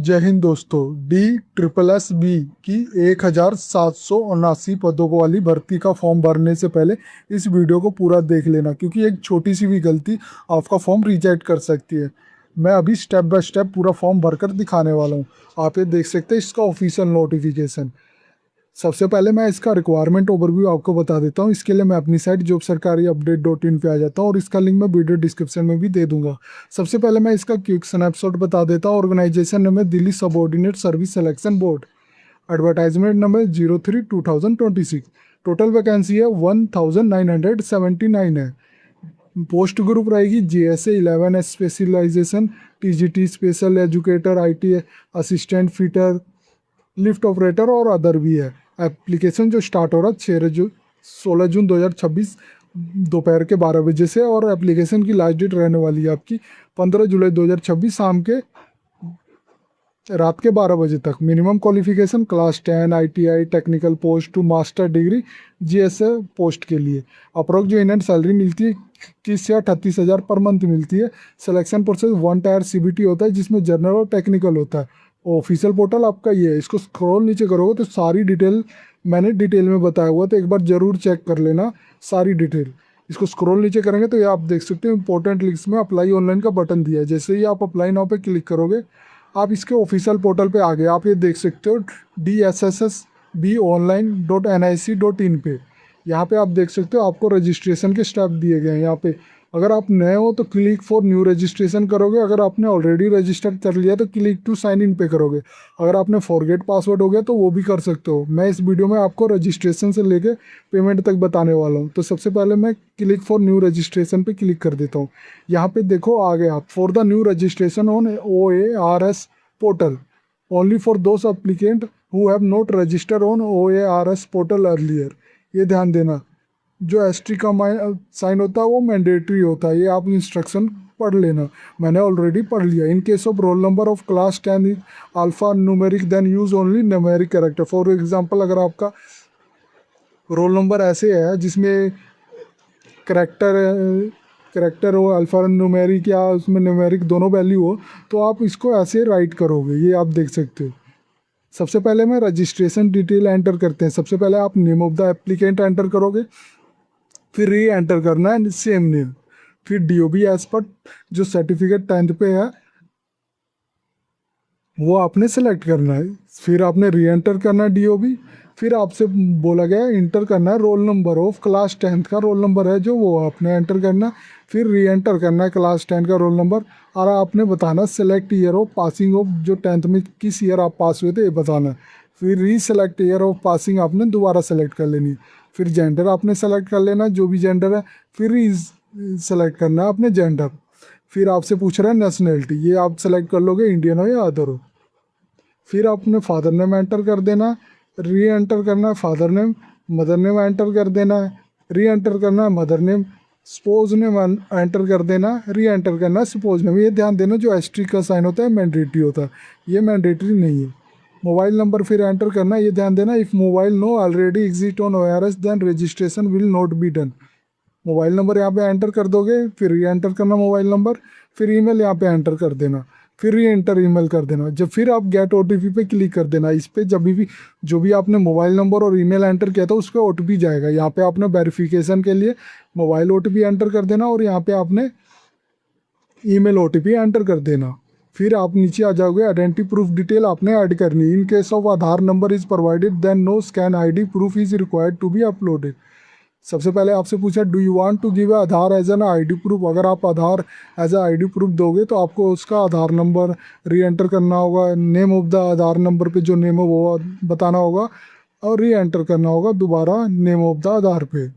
जय हिंद दोस्तों। DSSB की 1779 पदों वाली भर्ती का फॉर्म भरने से पहले इस वीडियो को पूरा देख लेना, क्योंकि एक छोटी सी भी गलती आपका फॉर्म रिजेक्ट कर सकती है। मैं अभी स्टेप बाय स्टेप पूरा फॉर्म भरकर दिखाने वाला हूँ। आप ये देख सकते हैं इसका ऑफिशियल नोटिफिकेशन। सबसे पहले मैं इसका रिक्वायरमेंट ओवरव्यू आपको बता देता हूँ। इसके लिए मैं अपनी साइट jobsarkariupdate.in पे आ जाता हूँ और इसका लिंक मैं वीडियो डिस्क्रिप्शन में भी दे दूंगा। सबसे पहले मैं इसका क्विक स्नैपशॉट बता देता हूँ। ऑर्गेनाइजेशन नेम है Delhi subordinate service selection board. Advertisement number 03/2026। Total vacancy है 1979 है। पोस्ट ग्रुप रहेगी JSA 11 specialisation, TGT special educator, IT assistant, fitter, lift operator और अदर भी है। एप्लीकेशन जो स्टार्ट हो रहा है 16 जून 2026 दोपहर के 12 बजे से, और एप्लीकेशन की लास्ट डेट रहने वाली है आपकी 15 जुलाई 2026 शाम के रात के 12 बजे तक। Minimum qualification class 10 ITI technical post to master degree GSA post के लिए। अप्रोक्स जो इन सैलरी मिलती है 21 से 38 हज़ार पर मंथ मिलती है। सिलेक्शन प्रोसेस 1 टायर CBT होता है, जिसमें जनरल और टेक्निकल होता है। ऑफिशियल पोर्टल आपका ये है। इसको स्क्रॉल नीचे करोगे तो सारी डिटेल मैंने डिटेल में बताया हुआ, तो एक बार जरूर चेक कर लेना सारी डिटेल। इसको स्क्रॉल नीचे करेंगे तो ये आप देख सकते हो इंपॉर्टेंट लिंक्स में अप्लाई ऑनलाइन का बटन दिया है। जैसे ही आप अप्लाई नाउ पे क्लिक करोगे आप इसके ऑफिशियल पोर्टल पे आ गए। आप ये देख सकते हो DSSSBonline.nic.in पे। यहाँ पे आप देख सकते हो आपको रजिस्ट्रेशन के स्टेप दिए गए हैं। यहाँ पे अगर आप नए हो तो क्लिक फॉर न्यू रजिस्ट्रेशन करोगे। अगर आपने ऑलरेडी रजिस्टर कर लिया तो क्लिक टू साइन इन पे करोगे। अगर आपने फॉरगेट पासवर्ड हो गया तो वो भी कर सकते हो। मैं इस वीडियो में आपको रजिस्ट्रेशन से लेके पेमेंट तक बताने वाला हूँ। तो सबसे पहले मैं क्लिक फॉर न्यू रजिस्ट्रेशन पे क्लिक कर देता हूँ। यहाँ पे देखो आ गया for the new registration on OARS portal only for those applicant who have not register on OARS portal earlier. ये ध्यान देना, जो ST का साइन होता है वो मैंडेटरी होता है। ये आप इंस्ट्रक्शन पढ़ लेना, मैंने ऑलरेडी पढ़ लिया। In case of roll number of class 10 alpha numeric then use only numeric character. For example अगर आपका रोल नंबर ऐसे है जिसमें करेक्टर करेक्टर हो, अल्फा न्यूमेरिक या उसमें न्यूमेरिक दोनों वैल्यू हो, तो आप इसको ऐसे राइट करोगे। ये आप देख सकते हो। सबसे पहले मैं रजिस्ट्रेशन डिटेल एंटर करते हैं। सबसे पहले आप name of the applicant enter करोगे, फिर री एंटर करना है सेम नेम, फिर DOB एज पर जो सर्टिफिकेट 10th पे है वो आपने सेलेक्ट करना है। फिर आपने री एंटर करना है DOB। फिर आपसे बोला गया है इंटर करना है role number of class 10th का रोल नंबर है जो वो आपने एंटर करना। फिर री एंटर करना है क्लास 10 का रोल नंबर, और आपने बताना select year of passing of, जो 10th में किस ईयर आप पास हुए थे ये बताना। फिर री सेलेक्ट ईयर ऑफ पासिंग आपने दोबारा सेलेक्ट कर लेनी। फिर जेंडर आपने सेलेक्ट कर लेना, जो भी जेंडर है। फिर री सेलेक्ट करना है आपने जेंडर। फिर आपसे पूछ रहा है नेशनलिटी, ये आप सेलेक्ट कर लोगे इंडियन हो या अदर हो। फिर आपने फादर नेम एंटर कर देना है, री एंटर करना है father name, mother name enter कर देना है, री एंटर करना है mother name, suppose name enter कर देना, री एंटर करना है स्पोज नेम। ये ध्यान देना जो ST का साइन होता है मैंडेटरी होता है, ये मैंडेटरी नहीं है। मोबाइल नंबर फिर एंटर करना है। ये ध्यान देना if mobile no already exist on OARS then registration will not be done. Mobile number यहाँ पे एंटर कर दोगे, फिर री एंटर करना मोबाइल नंबर, फिर ईमेल यहाँ पे एंटर कर देना, फिर री एंटर ईमेल कर देना। जब फिर आप गेट OTP पे क्लिक कर देना। इस पे जब भी जो भी आपने मोबाइल नंबर और ईमेल एंटर किया था उस पर OTP जाएगा। यहाँ पे आपने वेरिफिकेशन के लिए मोबाइल OTP एंटर कर देना और यहाँ पे आपने ईमेल OTP एंटर कर देना। फिर आप नीचे आ जाओगे, आइडेंटिटी प्रूफ डिटेल आपने ऐड करनी। In case of Aadhaar number is provided then no scan ID proof is required to be uploaded. सबसे पहले आपसे पूछा do you want to give Aadhaar as an ID proof. अगर आप Aadhaar as a ID proof दोगे तो आपको उसका आधार नंबर री एंटर करना होगा, name of the Aadhaar number पे जो नेम है वो बताना होगा, और री एंटर करना होगा दोबारा नेम ऑफ द आधार पे।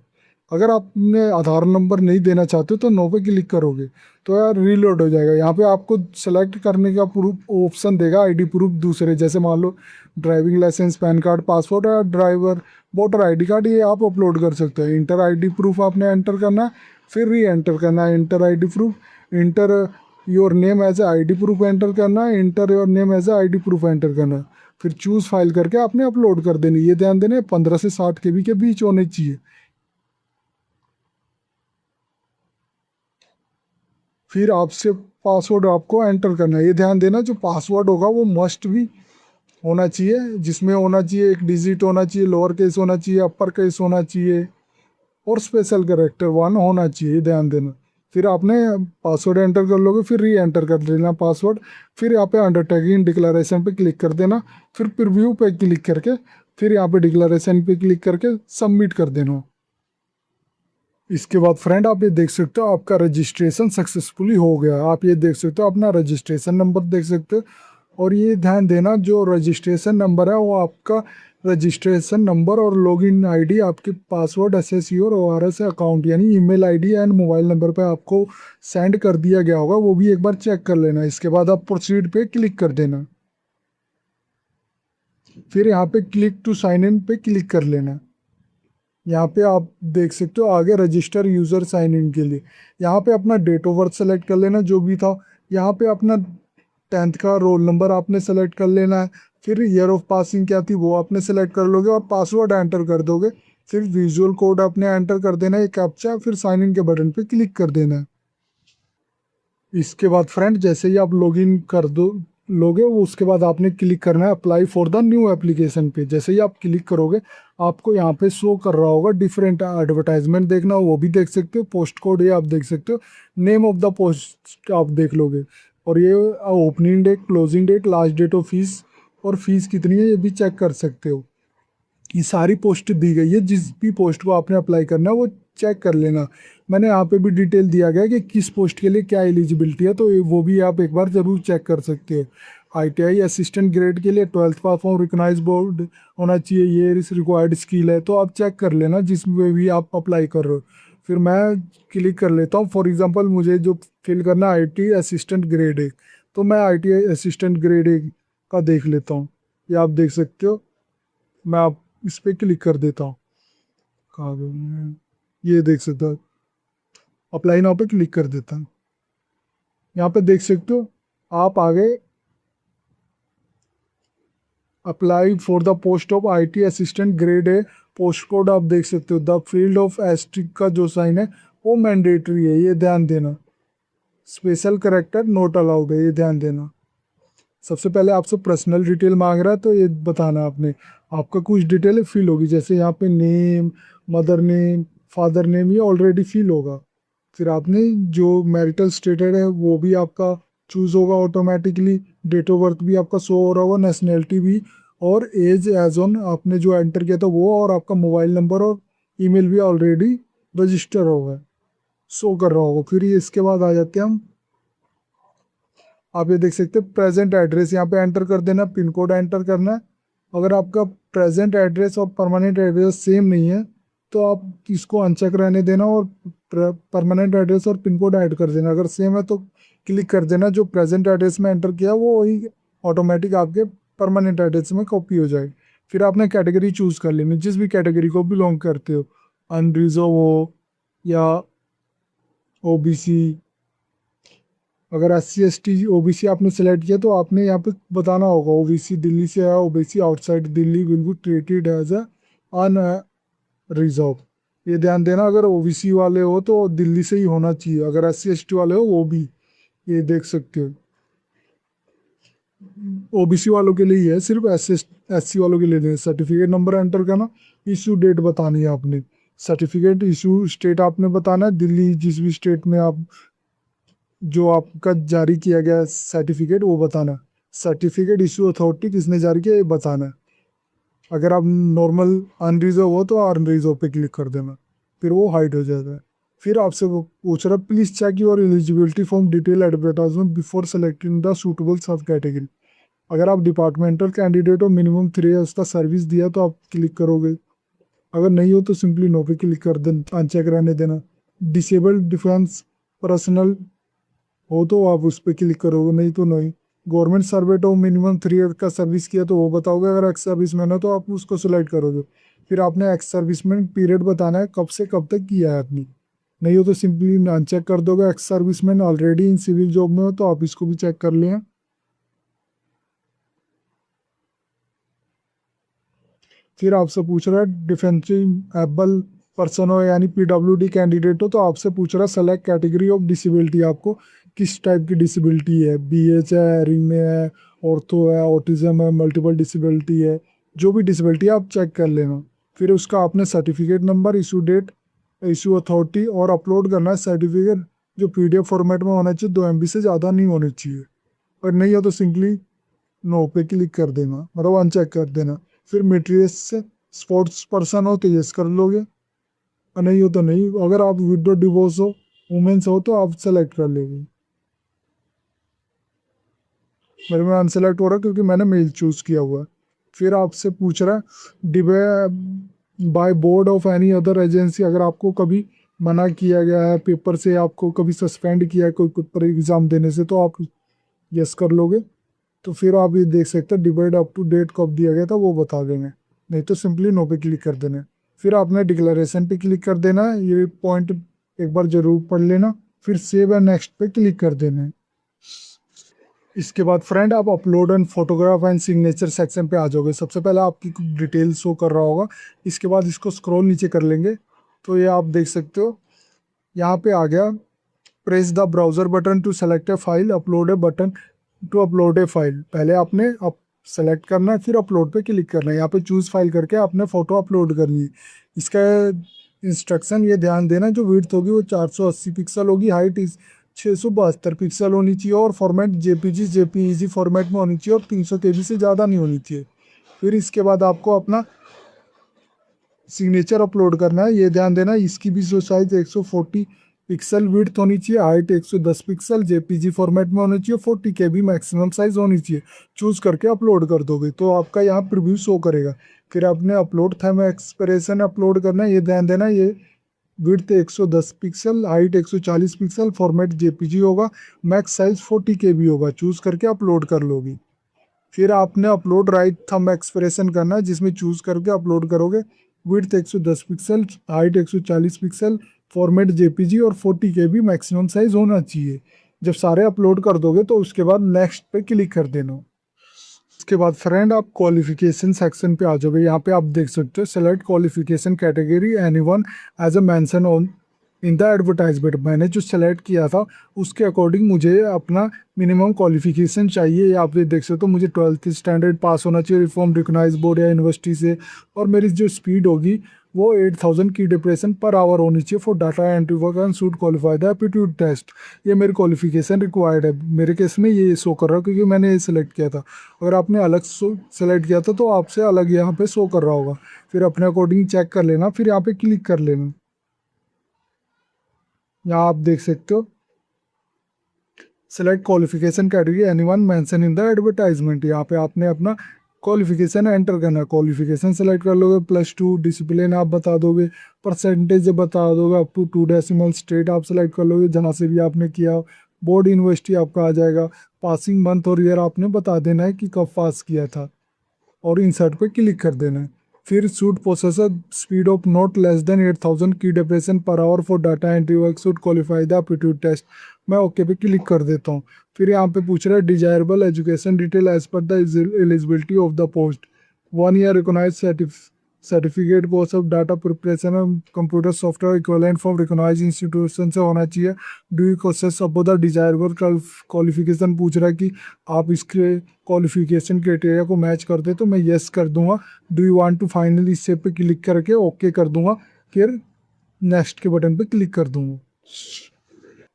अगर आपने आधार नंबर नहीं देना चाहते तो नो पे क्लिक करोगे तो यार रीलोड हो जाएगा। यहाँ पे आपको सेलेक्ट करने का प्रूफ ऑप्शन देगा ID प्रूफ दूसरे, जैसे मान लो driving licence, PAN card, passport या ड्राइवर वोटर ID कार्ड, ये आप अपलोड कर सकते हो। इंटर ID प्रूफ आपने एंटर करना है, फिर री एंटर करना है enter ID proof. Enter your name as a ID proof enter करना है, enter your name as a ID proof enter करना है। फिर चूज़ फाइल करके आपने अपलोड कर देनी। ये ध्यान देना 15 से 60 KB के बीच होने चाहिए। फिर आपसे पासवर्ड आपको एंटर करना है। ये ध्यान देना, जो पासवर्ड होगा वो मस्ट भी होना चाहिए, जिसमें होना चाहिए एक डिजिट होना चाहिए, लोअर केस होना चाहिए, अपर केस होना चाहिए और स्पेशल कैरेक्टर 1 होना चाहिए, ध्यान देना। फिर आपने पासवर्ड एंटर कर लोगे, फिर री एंटर कर देना पासवर्ड। फिर यहाँ पे अंडरटेकिंग डिक्लेरेशन पे क्लिक कर देना, फिर प्रीव्यू पे क्लिक करके फिर यहाँ पे डिक्लेरेशन पे क्लिक करके सबमिट कर देना। इसके बाद फ्रेंड आप ये देख सकते हो आपका रजिस्ट्रेशन सक्सेसफुली हो गया। आप ये देख सकते हो अपना रजिस्ट्रेशन नंबर देख सकते हो। और ये ध्यान देना, जो रजिस्ट्रेशन नंबर है वो आपका रजिस्ट्रेशन नंबर और लॉगिन आईडी आपके पासवर्ड एसएससी और ओआरएस अकाउंट यानी email ID and mobile number पे आपको सेंड कर दिया गया होगा, वो भी एक बार चेक कर लेना। इसके बाद आप प्रोसीड पे क्लिक कर देना, फिर यहाँ पे क्लिक टू साइन इन पे क्लिक कर लेना। यहाँ पे आप देख सकते हो आगे रजिस्टर यूजर साइन इन के लिए यहाँ पे अपना डेट ऑफ बर्थ सेलेक्ट कर लेना जो भी था। यहाँ पे अपना 10th का रोल नंबर आपने सेलेक्ट कर लेना है। फिर ईयर ऑफ पासिंग क्या थी वो आपने सेलेक्ट कर लोगे और पासवर्ड एंटर कर दोगे। फिर विजुअल कोड आपने एंटर कर देना है, कैप्चा, फिर साइन इन के बटन पे क्लिक कर देना है। इसके बाद फ्रेंड जैसे ही आप लॉगिन कर दो लोगे वो उसके बाद आपने क्लिक करना है apply for the new application पे। जैसे ही आप क्लिक करोगे आपको यहाँ पे शो कर रहा होगा डिफरेंट एडवर्टाइजमेंट, देखना वो भी देख सकते हो। पोस्ट कोड ये आप देख सकते हो, नेम ऑफ द पोस्ट आप देख लोगे, और ये opening date, closing date, last date of fee और फीस कितनी है ये भी चेक कर सकते हो। ये सारी पोस्ट दी गई है, जिस भी पोस्ट को आपने अप्लाई करना है वो चेक कर लेना। मैंने यहाँ पे भी डिटेल दिया गया है कि किस पोस्ट के लिए क्या एलिजिबिलिटी है, तो वो भी आप एक बार ज़रूर चेक कर सकते हो। आईटीआई असिस्टेंट ग्रेड के लिए 12th pass from recognise board होना चाहिए, ये रिक्वायर्ड स्किल है, तो आप चेक कर लेना जिसमें भी आप अप्लाई कर रहे हो। फिर मैं क्लिक कर लेता हूँ। फॉर एग्जांपल मुझे जो फिल करना है आईटी असिस्टेंट ग्रेड 1, तो मैं आईटी असिस्टेंट ग्रेड 1 का देख लेता हूँ। ये आप देख सकते हो, मैं आप इस पर क्लिक कर देता हूँ। कहाँ गया मैं? ये देख सकते हो, अप्लाई नाउ पे क्लिक कर देता हूँ। यहाँ पे देख सकते हो आप आगे apply for the post of IT assistant grade A, post code आप देख सकते हो। द फील्ड ऑफ एस्ट्रिक का जो साइन है वो मैंडेटरी है, ये ध्यान देना। स्पेशल करेक्टर नोट अलाउड है, ये ध्यान देना। सबसे पहले आपसे पर्सनल डिटेल मांग रहा है, तो ये बताना आपने, आपका कुछ डिटेल फिल होगी, जैसे यहाँ पे name, mother name, father name, ये ऑलरेडी फिल होगा। फिर आपने जो मैरिटल स्टेटस है वो भी आपका चूज होगा ऑटोमेटिकली। डेट ऑफ बर्थ भी आपका शो हो रहा होगा, नेशनैलिटी भी, और एज एज ऑन आपने जो एंटर किया था वो, और आपका मोबाइल नंबर और ईमेल भी ऑलरेडी रजिस्टर होगा, शो कर रहा होगा। फिर ये इसके बाद आ जाते हैं हम, आप ये देख सकते हैं प्रेजेंट एड्रेस यहाँ पे एंटर कर देना, पिन कोड एंटर करना है। अगर आपका प्रेजेंट एड्रेस और परमानेंट एड्रेस सेम नहीं है तो आप इसको अनचेक रहने देना और परमानेंट एड्रेस और पिन कोड ऐड कर देना। अगर सेम है तो क्लिक कर देना, जो प्रेजेंट एड्रेस में एंटर किया वो वही ऑटोमेटिक आपके परमानेंट एड्रेस में कॉपी हो जाएगी। फिर आपने कैटेगरी चूज कर लेनी, जिस भी कैटेगरी को बिलोंग करते हो, अनरिजर्व हो या ओबीसी। अगर SC ST OBC आपने सेलेक्ट किया तो आपने यहाँ पे बताना होगा ओबीसी दिल्ली से है, OBC outside Delhi will be treated as a unreserved. ये ध्यान देना, अगर ओबीसी वाले हो तो दिल्ली से ही होना चाहिए, अगर SC ST वाले हो वो भी। ये देख सकते हो ओबीसी वालों के लिए ही है, सिर्फ SC वालों के लिए नहीं। सर्टिफिकेट नंबर एंटर करना, इशू डेट बतानी है आपने, सर्टिफिकेट इशू स्टेट आपने बताना है, दिल्ली जिस भी स्टेट में आप जो आपका जारी किया गया सर्टिफिकेट वो बताना। सर्टिफिकेट इशू अथॉरिटी किसने जारी किया ये बताना। अगर आप नॉर्मल अनरिजर्व हो तो अनरिजर्व पे क्लिक कर देना, फिर वो हाइड हो जाता है। फिर आपसे वो पूछ रहा है please check your eligibility from detail advertisement before selecting the suitable subcategory. अगर आप डिपार्टमेंटल कैंडिडेट हो, मिनिमम 3 ईयर्स का सर्विस दिया तो आप क्लिक करोगे, अगर नहीं हो तो सिंपली नो पे क्लिक कर देना, अनचेक रहने देना। डिसेबल्ड डिफेंस पर्सनल हो तो आप उस पर क्लिक करोगे, नहीं तो नहीं। गवर्नमेंट सर्वेंट हो, मिनिमम 3 ईयर का सर्विस किया तो वो बताओगे, अगर एक्स सर्विसमैन हो तो आप उसको सिलेक्ट करोगे। फिर आपने एक्स सर्विसमैन पीरियड बताना है, कब से कब तक किया है आपने। नहीं हो तो सिंपली अनचेक कर दोगे। Ex serviceman already in civil job में हो तो आप इसको भी चेक कर लें। फिर आपसे पूछ रहा है डिफेंसिव एबल पर्सन हो यानी पीडब्ल्यूडी कैंडिडेट हो, तो आपसे पूछ रहा है सेलेक्ट कैटेगरी ऑफ डिसेबिलिटी, आपको किस टाइप की डिसेबिलिटी है, बीएच है, एरिंग में है, ऑर्थो है, ऑटिज्म है, मल्टीपल डिसेबिलिटी है, जो भी डिसेबिलिटी है आप चेक कर लेना। फिर उसका आपने certificate number, issue date, issue authority और अपलोड करना है सर्टिफिकेट, जो पीडीएफ फॉर्मेट में होना चाहिए, 2 MB से ज़्यादा नहीं होनी चाहिए। और नहीं हो तो सिंपली नो पे क्लिक कर देना, मतलब अनचेक कर देना। फिर मटेरियल से स्पोर्ट्स पर्सन हो तो यस कर लोगे, और नहीं हो तो नहीं। अगर आप विडो डिवोर्स हो, वुमेन्स हो, तो आप सेलेक्ट कर लेंगे। मेरे में अनसेलेक्ट हो रहा है क्योंकि मैंने मेल चूज किया हुआ है। फिर आपसे पूछ रहा है debarred by board of any other agency, अगर आपको कभी मना किया गया है पेपर से, आपको कभी सस्पेंड किया है कोई पर एग्जाम देने से, तो आप यस कर लोगे। तो फिर आप ये देख सकते हैं डिबेट अप टू डेट कब दिया गया था वो बता देंगे, नहीं तो सिंपली नो पे क्लिक कर देना है। फिर आपने डिक्लेरेशन पे क्लिक कर देना है, ये पॉइंट एक बार जरूर पढ़ लेना। फिर सेव एंड नेक्स्ट पे क्लिक कर देना है। इसके बाद फ्रेंड आप upload and photograph and signature section पे आ जाओगे। सबसे पहले आपकी कुछ डिटेल शो कर रहा होगा, इसके बाद इसको स्क्रॉल नीचे कर लेंगे तो ये आप देख सकते हो यहाँ पे आ गया, press the browser button to select a file, upload a button to upload a file. पहले आपने अब सेलेक्ट करना है, फिर अपलोड पे क्लिक करना है। यहाँ पे चूज फाइल करके आपने फोटो अपलोड करनी है। इसका इंस्ट्रक्शन ये ध्यान देना, जो विड्थ होगी वो 480 पिक्सल होगी, हाइट 672 पिक्सल होनी चाहिए, और फॉर्मेट जेपीजी जेपीईजी फॉर्मेट में होनी चाहिए, और 300 KB से ज़्यादा नहीं होनी चाहिए। फिर इसके बाद आपको अपना सिग्नेचर अपलोड करना है, ये ध्यान देना इसकी भी जो साइज 140 पिक्सल विड्थ होनी चाहिए, हाइट 110 पिक्सल, जेपीजी फॉर्मेट में होनी चाहिए, 40 KB मैक्सिमम साइज होनी चाहिए। चूज करके अपलोड कर दोगे तो आपका यहाँ प्रीव्यू शो करेगा। फिर आपने अपलोड थंब एक्सप्रेशन अपलोड करना है, ये ध्यान देना ये width 110 pixel, height 140 pixel, format JPG होगा, मैक्स साइज 40 KB होगा। चूज करके अपलोड कर लोगी। फिर आपने अपलोड राइट थंब एक्सप्रेशन करना है, जिसमें चूज करके अपलोड करोगे। Width 110 pixel, height 140 pixel, format JPG और 40 KB मैक्सिमम साइज होना चाहिए। जब सारे अपलोड कर दोगे तो उसके बाद नेक्स्ट पे क्लिक कर देना। उसके बाद फ्रेंड आप क्वालिफिकेशन सेक्शन पे आ जाओगे। यहाँ पे आप देख सकते हो select qualification category anyone as a mention on in the advertisement. मैंने जो सेलेक्ट किया था उसके अकॉर्डिंग मुझे अपना मिनिमम क्वालिफिकेशन चाहिए। आप ये देख सकते हो मुझे 12th स्टैंडर्ड पास होना चाहिए रिफॉर्म रिकॉग्नाइज बोर्ड या यूनिवर्सिटी से, और मेरी जो स्पीड होगी वो 8000 की डिप्रेशन पर आवर होनी चाहिए for data entry work and should qualify the aptitude test. ये मेरी क्वालिफिकेशन रिक्वायर्ड है। मेरे केस में ये शो कर रहा है क्योंकि मैंने ये सिलेक्ट किया था। अगर आपने अलग सेलेक्ट किया था तो आपसे अलग यहाँ पे शो कर रहा होगा। फिर अपने अकॉर्डिंग चेक कर लेना, फिर यहाँ पे क्लिक कर लेना। यहाँ आप देख सकते हो select qualification category anyone mention in the advertisement. यहाँ पे आपने अपना क्वालिफिकेशन एंटर करना है। क्वालिफिकेशन सेलेक्ट कर लोगे, +2 डिसिप्लिन आप बता दोगे, परसेंटेज बता दोगे अप टू 2 डेसिमल, स्टेट आप सेलेक्ट कर लोगे जहाँ से भी आपने किया, बोर्ड यूनिवर्सिटी आपका आ जाएगा, पासिंग मंथ और ईयर आपने बता देना है कि कब पास किया था, और इंसर्ट पे क्लिक कर देना है। फिर should processor speed of not less than 8000 key depression per hour for data entry work should qualify the aptitude test. मैं ओके पे क्लिक कर देता हूँ। फिर यहाँ पे पूछ रहा है desirable education detail as per the eligibility of the post, 1 year recognise certificate course of data preparation और computer software equivalent from recognise institution से होना चाहिए। डू यू प्रोसेस अब द डिजायरेबल क्वालिफिकेशन पूछ रहा है कि आप इसके क्वालिफिकेशन क्राइटेरिया को मैच करते तो मैं येस कर दूंगा। Do you want to finally इस पे क्लिक करके ओके कर दूंगा, फिर नेक्स्ट के बटन पे क्लिक कर दूंगा।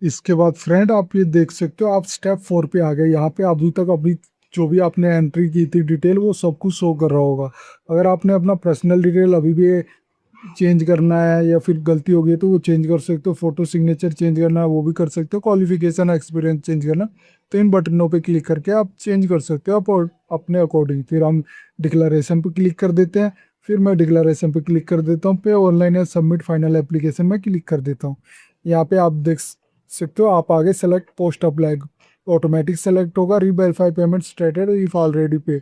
इसके बाद फ्रेंड आप ये देख सकते हो आप स्टेप 4 पे आ गए। यहाँ पे अभी तक अभी जो भी आपने एंट्री की थी डिटेल वो सब कुछ शो कर रहा होगा। अगर आपने अपना पर्सनल डिटेल अभी भी चेंज करना है या फिर गलती हो गई तो वो चेंज कर सकते हो, फोटो सिग्नेचर चेंज करना है वो भी कर सकते हो, क्वालिफिकेशन एक्सपीरियंस चेंज करना, तो इन बटनों पे क्लिक करके आप चेंज कर सकते हो आप और अपने अकॉर्डिंग। फिर हम डिक्लेरेशन पे क्लिक कर देते हैं। फिर मैं डिक्लेरेशन पे क्लिक कर देता हूँ, पे ऑनलाइन या सबमिट फाइनल एप्लीकेशन में क्लिक कर देता हूँ। यहाँ पे आप देख सकते हो आप आगे select post apply automatic select होगा, reverify payment status if already pay,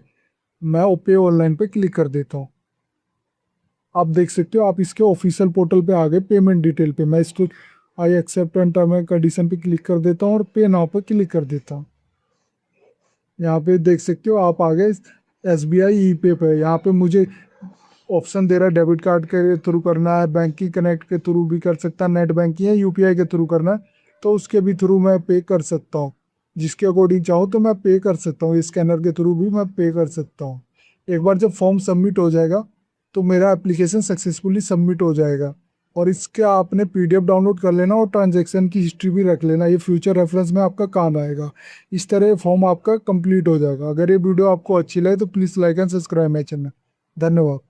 मैं पे ऑनलाइन पे क्लिक कर देता हूँ। आप देख सकते हो आप इसके ऑफिशियल पोर्टल पे आ गए पेमेंट डिटेल पे। मैं इसको I accept and term and condition पे क्लिक कर देता हूँ और पे नाउ पे क्लिक कर देता हूँ। यहाँ पे देख सकते हो आप आ गए SBI ई पे। यहाँ पे मुझे ऑप्शन दे रहा है डेबिट कार्ड के थ्रू करना है, बैंकिंग कनेक्ट के थ्रू भी कर सकता है, नेट बैंकिंग है, यूपीआई के थ्रू करना है तो उसके भी थ्रू मैं पे कर सकता हूँ। जिसके अकॉर्डिंग चाहूँ तो मैं पे कर सकता हूँ, स्कैनर के थ्रू भी मैं पे कर सकता हूँ। एक बार जब फॉर्म सबमिट हो जाएगा तो मेरा एप्लीकेशन सक्सेसफुली सबमिट हो जाएगा। और इसके आपने पीडीएफ डाउनलोड कर लेना और ट्रांजैक्शन की हिस्ट्री भी रख लेना, ये फ्यूचर रेफरेंस में आपका काम आएगा। इस तरह फॉर्म आपका कंप्लीट हो जाएगा। अगर ये वीडियो आपको अच्छी लगे तो please like and subscribe my channel. धन्यवाद।